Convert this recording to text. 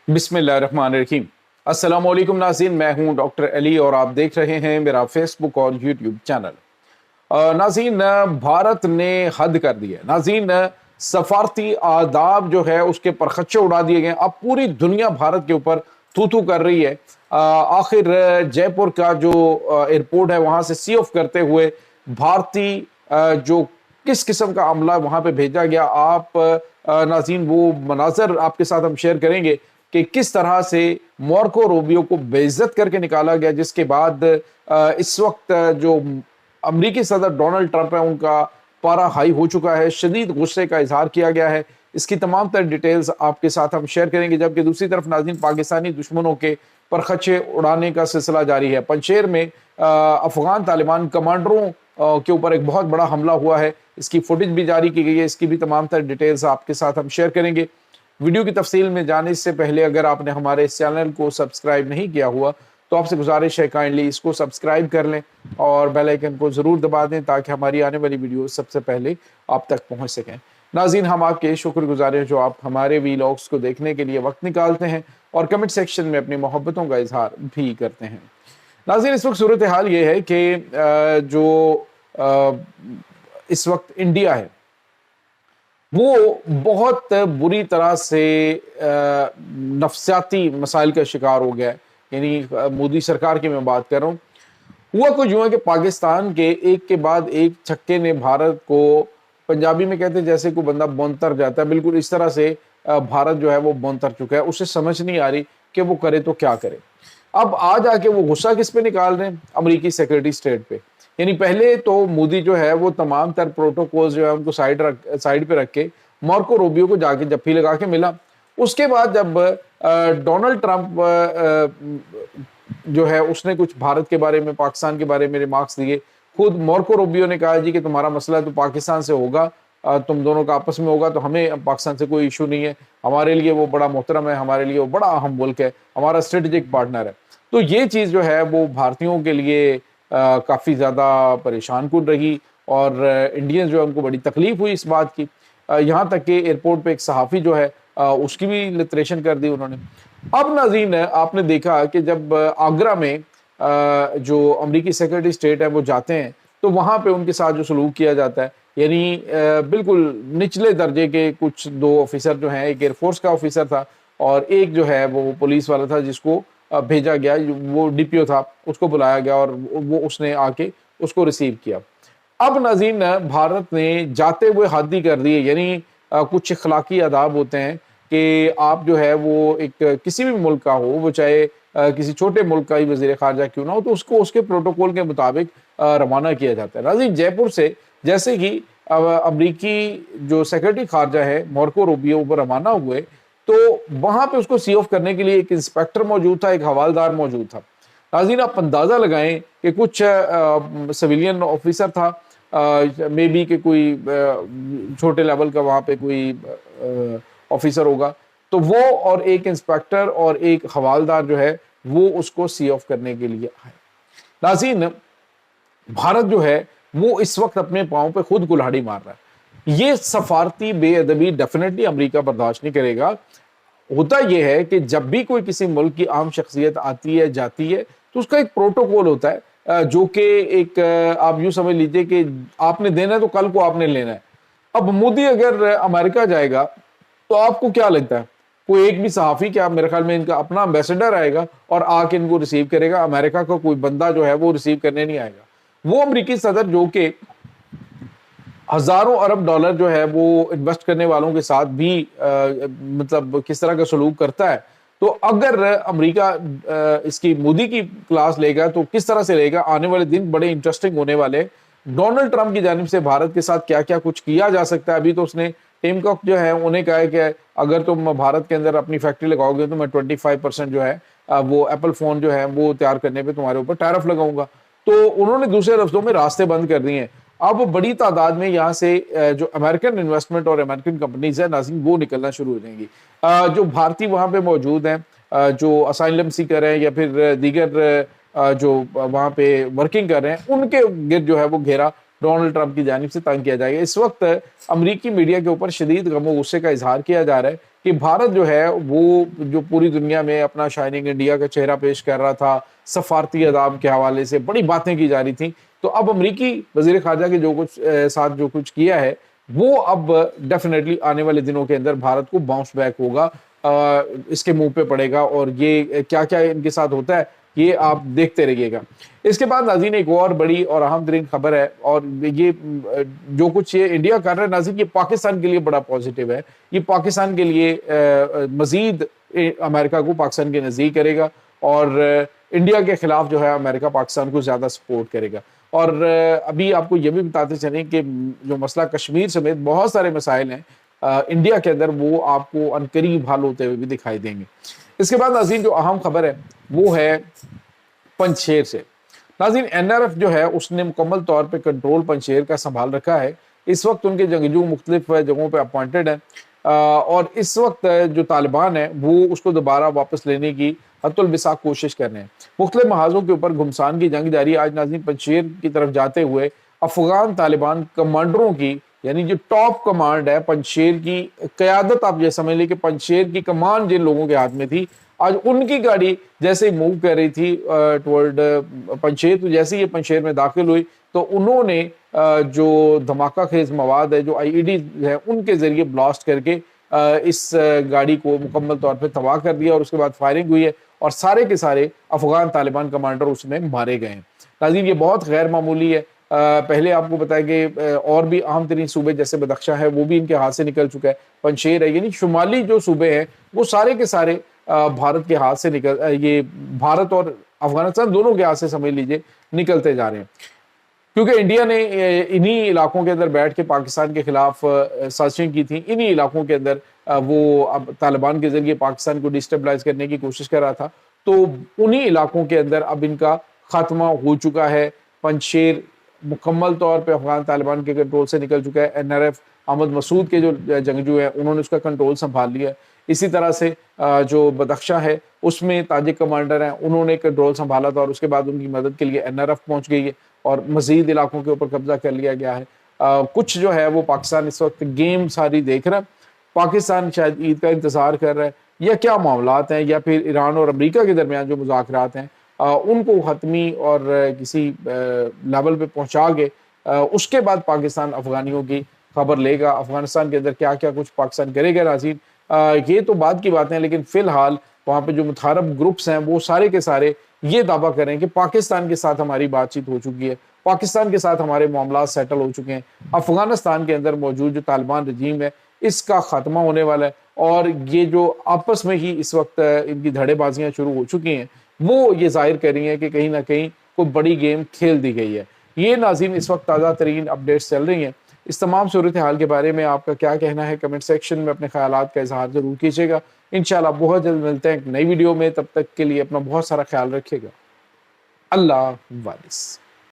बिस्मिल्लाहिर्रहमानिर्रहीम। अस्सलाम वालेकुम नाज़रीन, मैं हूं डॉक्टर अली और आप देख रहे हैं मेरा फेसबुक और यूट्यूब चैनल। नाज़रीन, भारत ने हद कर दी है। नाज़रीन, सफारती आदाब जो है उसके परखच्चे उड़ा दिए गए। अब पूरी दुनिया भारत के ऊपर थू थू कर रही है। आखिर जयपुर का जो एयरपोर्ट है वहां से सी ऑफ करते हुए भारतीय जो किस किस्म का अमला वहां पे भेजा गया, आप नाज़रीन वो मनाजर आपके साथ हम शेयर करेंगे कि किस तरह से मार्को रूबियो को बेइज्जत करके निकाला गया, जिसके बाद इस वक्त जो अमरीकी सदर डोनाल्ड ट्रंप है उनका पारा हाई हो चुका है, शदीद गुस्से का इजहार किया गया है। इसकी तमाम तर डिटेल्स आपके साथ हम शेयर करेंगे। जबकि दूसरी तरफ नाज़रीन, पाकिस्तानी दुश्मनों के परखच्चे उड़ाने का सिलसिला जारी है। पंशेर में अफगान तालिबान कमांडरों के ऊपर एक बहुत बड़ा हमला हुआ है। इसकी फुटेज भी जारी की गई है। इसकी भी तमाम तर डिटेल्स आपके साथ हम शेयर करेंगे। वीडियो की तफसील में जाने से पहले अगर आपने हमारे इस चैनल को सब्सक्राइब नहीं किया हुआ तो आपसे गुजारिश है काइंडली इसको सब्सक्राइब कर लें और बेल आइकन को ज़रूर दबा दें ताकि हमारी आने वाली वीडियो सबसे पहले आप तक पहुंच सकें। नाज़रीन, हम आपके शुक्रगुजार हैं जो आप हमारे वीलॉग्स को देखने के लिए वक्त निकालते हैं और कमेंट सेक्शन में अपनी मोहब्बतों का इजहार भी करते हैं। नाज़रीन, इस वक्त सूरत हाल ये है कि जो इस वक्त इंडिया है वो बहुत बुरी तरह से नफसियाती मसाइल का शिकार हो गया है। यानी मोदी सरकार की मैं बात कर रहा हूँ। हुआ कुछ यूं है कि पाकिस्तान के एक के बाद एक छक्के ने भारत को, पंजाबी में कहते हैं जैसे कोई बंदा बौंतर जाता है, बिल्कुल इस तरह से भारत जो है वो बौंतर चुका है। उसे समझ नहीं आ रही कि वो करे तो क्या करे। अब आज आके वो गुस्सा किस पे निकाल रहे हैं? अमेरिकी सेक्रेटरी स्टेट पे। यानी पहले तो मोदी जो है वो तमाम तर प्रोटोकॉल जो है उनको साइड पे रख के मार्को रूबियो को जाके जप्फी लगा के मिला। उसके बाद जब डोनाल्ड ट्रंप जो है उसने कुछ भारत के बारे में, पाकिस्तान के बारे में रिमार्क्स दिए, खुद मार्को रूबियो ने कहा जी कि तुम्हारा मसला तो पाकिस्तान से होगा, तुम दोनों का आपस में होगा, तो हमें पाकिस्तान से कोई इशू नहीं है, हमारे लिए वो बड़ा मोहतरम है, हमारे लिए वो बड़ा अहम मुल्क है, हमारा स्ट्रेटेजिक पार्टनर है। तो ये चीज़ जो है वो भारतीयों के लिए काफ़ी ज़्यादा परेशान कुन रही और इंडियंस जो है उनको बड़ी तकलीफ हुई इस बात की। यहाँ तक कि एयरपोर्ट पे एक सहाफ़ी जो है उसकी भी लिटरेशन कर दी उन्होंने। अब नाज़रीन, आपने देखा कि जब आगरा में जो अमरीकी सेक्रेटरी स्टेट है वो जाते हैं तो वहाँ पे उनके साथ जो सलूक किया जाता है, यानी बिल्कुल निचले दर्जे के कुछ दो ऑफिसर जो हैं, एक एयरफोर्स का ऑफिसर था और एक जो है वो पुलिस वाला था जिसको भेजा गया, वो डीपीओ था, उसको बुलाया गया और वो उसने आके उसको रिसीव किया। अब नाज़रीन, भारत ने जाते हुए हद ही कर दिए। यानी कुछ अखलाकी आदाब होते हैं कि आप जो है वो एक किसी भी मुल्क का हो, वो चाहे किसी छोटे मुल्क का ही वज़ीर ख़ारजा क्यों ना हो, तो उसको उसके प्रोटोकॉल के मुताबिक रवाना किया जाता है। नाज़रीन, जयपुर से जैसे ही अमरीकी जो सेक्रेटरी ख़ारजा है मार्को रूबियो वो रवाना हुए तो वहां पे उसको सी ऑफ करने के लिए एक इंस्पेक्टर मौजूद था, एक हवालदार मौजूद था। नाज़रीन, आप अंदाजा लगाएं कि कुछ सिविलियन ऑफिसर था, मे बी कि कोई छोटे लेवल का वहां पे कोई ऑफिसर होगा, तो वो और एक इंस्पेक्टर और एक हवालदार जो है वो उसको सी ऑफ करने के लिए आए। नाज़रीन, भारत जो है वो इस वक्त अपने पांव पे खुद कुल्हाड़ी मार रहा है। ये सफारती बेअदबी डेफिनेटली अमेरिका बर्दाश्त नहीं करेगा। होता यह है कि जब भी कोई किसी मुल्क की आम शख्सियत आती है जाती है तो उसका एक प्रोटोकॉल होता है जो कि एक आप यूं समझ लीजिए कि आपने देना है तो कल को आपने लेना है। अब मोदी अगर अमेरिका जाएगा तो आपको क्या लगता है कोई एक भी सहाफ़ी, क्या मेरे ख्याल में इनका अपना एम्बेसडर आएगा और आके इनको रिसीव करेगा? अमेरिका का कोई बंदा जो है वो रिसीव करने नहीं आएगा। वो अमरीकी सदर जो कि हजारों अरब डॉलर जो है वो इन्वेस्ट करने वालों के साथ भी मतलब किस तरह का सलूक करता है, तो अगर अमेरिका इसकी मोदी की क्लास लेगा तो किस तरह से लेगा? आने वाले दिन बड़े इंटरेस्टिंग होने वाले। डोनाल्ड ट्रंप की जानिब से भारत के साथ क्या क्या कुछ किया जा सकता है, अभी तो उसने टिम कुक जो है उन्हें कहा है कि अगर तुम भारत के अंदर अपनी फैक्ट्री लगाओगे तो मैं 25% जो है वो एप्पल फोन जो है वो तैयार करने पे तुम्हारे ऊपर टैरिफ लगाऊंगा। तो उन्होंने दूसरे लफ्जों में रास्ते बंद कर दिए हैं। अब बड़ी तादाद में यहाँ से जो अमेरिकन इन्वेस्टमेंट और अमेरिकन कंपनीज है नाज़रीन वो निकलना शुरू हो जाएंगी। जो भारतीय वहाँ पे मौजूद हैं, जो असाइलम सीकर हैं या फिर दीगर जो वहाँ पे वर्किंग कर रहे हैं, उनके गिर्द जो है वो घेरा डोनाल्ड ट्रंप की जानिब से तंग किया जाएगा। इस वक्त अमरीकी मीडिया के ऊपर शदीद गम और गुस्से का इजहार किया जा रहा है کہ بھارت جو ہے وہ جو پوری دنیا میں اپنا شائننگ انڈیا کا چہرہ پیش کر رہا تھا، سفارتی آداب کے حوالے سے بڑی باتیں کی جا رہی تھیں، تو اب امریکی وزیر خارجہ کے جو کچھ ساتھ جو کچھ کیا ہے وہ اب ڈیفینیٹلی آنے والے دنوں کے اندر بھارت کو باؤنس بیک ہوگا، اس کے منہ پہ پڑے گا، اور یہ کیا کیا ان کے ساتھ ہوتا ہے یہ آپ دیکھتے رہیے گا۔ اس کے بعد ناظرین ایک اور بڑی اور اہم ترین خبر ہے، اور یہ جو کچھ یہ انڈیا کر رہا ہے ناظرین، یہ پاکستان کے لیے بڑا پازیٹیو ہے، یہ پاکستان کے لیے مزید امریکہ کو پاکستان کے نزدیک کرے گا، اور انڈیا کے خلاف جو ہے امریکہ پاکستان کو زیادہ سپورٹ کرے گا۔ اور ابھی آپ کو یہ بھی بتاتے چلیں کہ جو مسئلہ کشمیر سمیت بہت سارے مسائل ہیں انڈیا کے اندر، وہ آپ کو عنقریب حل ہوتے ہوئے بھی دکھائی دیں گے۔ اس کے بعد ناظرین جو اہم خبر ہے وہ ہے پنجشیر سے۔ ناظرین این آر ایف جو ہے اس نے مکمل طور پہ کنٹرول پنجشیر کا سنبھال رکھا ہے، اس وقت ان کے جنگجو مختلف جگہوں پہ اپوائنٹڈ ہیں، اور اس وقت جو طالبان ہیں وہ اس کو دوبارہ واپس لینے کی حتی الوسع کوشش کر رہے ہیں۔ مختلف محاذوں کے اوپر گھمسان کی جنگ جاری ہے۔ آج ناظرین پنجشیر کی طرف جاتے ہوئے افغان طالبان کمانڈروں کی، یعنی جو ٹاپ کمانڈ ہے پنجشیر کی قیادت، آپ یہ سمجھ لیں کہ پنجشیر کی کمان جن لوگوں کے ہاتھ میں تھی، آج ان کی گاڑی جیسے ہی موو کر رہی تھی ٹورڈ پنجشیر، تو جیسے ہی یہ پنجشیر میں داخل ہوئی تو انہوں نے جو دھماکہ خیز مواد ہے، جو آئی ای ڈی ہے، ان کے ذریعے بلاسٹ کر کے اس گاڑی کو مکمل طور پہ تباہ کر دیا، اور اس کے بعد فائرنگ ہوئی ہے، اور سارے کے سارے افغان طالبان کمانڈر اس میں مارے گئے ہیں۔ ناظرین یہ بہت غیر معمولی ہے۔ پہلے آپ کو بتایا کہ اور بھی اہم ترین صوبے جیسے بدخشاں ہے وہ بھی ان کے ہاتھ سے نکل چکا ہے، پنجشیر ہے، یعنی شمالی جو صوبے ہیں وہ سارے کے سارے بھارت کے ہاتھ سے یہ بھارت اور افغانستان دونوں کے ہاتھ سے سمجھ لیجئے نکلتے جا رہے ہیں، کیونکہ انڈیا نے انہی علاقوں کے اندر بیٹھ کے پاکستان کے خلاف سازشیں کی تھیں، انہی علاقوں کے اندر وہ اب طالبان کے ذریعے پاکستان کو ڈسٹیبلائز کرنے کی کوشش کر رہا تھا، تو انہی علاقوں کے اندر اب ان کا خاتمہ ہو چکا ہے۔ پنجشیر مکمل طور پہ افغان طالبان کے کنٹرول سے نکل چکا ہے۔ این آر ایف احمد مسعود کے جو جنگجو ہیں انہوں نے اس کا کنٹرول سنبھال لیا ہے۔ اسی طرح سے جو بدخشاں ہے اس میں تاجک کمانڈر ہیں، انہوں نے کنٹرول سنبھالا تھا، اور اس کے بعد ان کی مدد کے لیے این آر ایف پہنچ گئی ہے اور مزید علاقوں کے اوپر قبضہ کر لیا گیا ہے۔ کچھ جو ہے وہ پاکستان اس وقت گیم ساری دیکھ رہا ہے، پاکستان شاید عید کا انتظار کر رہا ہے، یا کیا معاملات ہیں، یا پھر ایران اور امریکہ کے درمیان جو مذاکرات ہیں ان کو حتمی اور کسی لیول پہ پہنچا کے اس کے بعد پاکستان افغانیوں کی خبر لے گا، افغانستان کے اندر کیا کیا کچھ پاکستان کرے گا ناظرین، یہ تو بعد کی باتیں ہیں، لیکن فی الحال وہاں پہ جو متحارب گروپس ہیں وہ سارے کے سارے یہ دعویٰ کریں کہ پاکستان کے ساتھ ہماری بات چیت ہو چکی ہے، پاکستان کے ساتھ ہمارے معاملات سیٹل ہو چکے ہیں، افغانستان کے اندر موجود جو طالبان رجیم ہے اس کا خاتمہ ہونے والا ہے، اور یہ جو آپس میں ہی اس وقت ان کی دھڑے بازیاں شروع ہو چکی ہیں وہ یہ ظاہر کر رہی ہیں کہ کہیں نہ کہیں کوئی بڑی گیم کھیل دی گئی ہے۔ یہ ناظرین اس وقت تازہ ترین اپڈیٹس چل رہی ہیں۔ اس تمام صورتحال کے بارے میں آپ کا کیا کہنا ہے؟ کمنٹ سیکشن میں اپنے خیالات کا اظہار ضرور کیجیے گا۔ انشاءاللہ بہت جلد ملتے ہیں ایک نئی ویڈیو میں، تب تک کے لیے اپنا بہت سارا خیال رکھیے گا۔ اللہ حافظ۔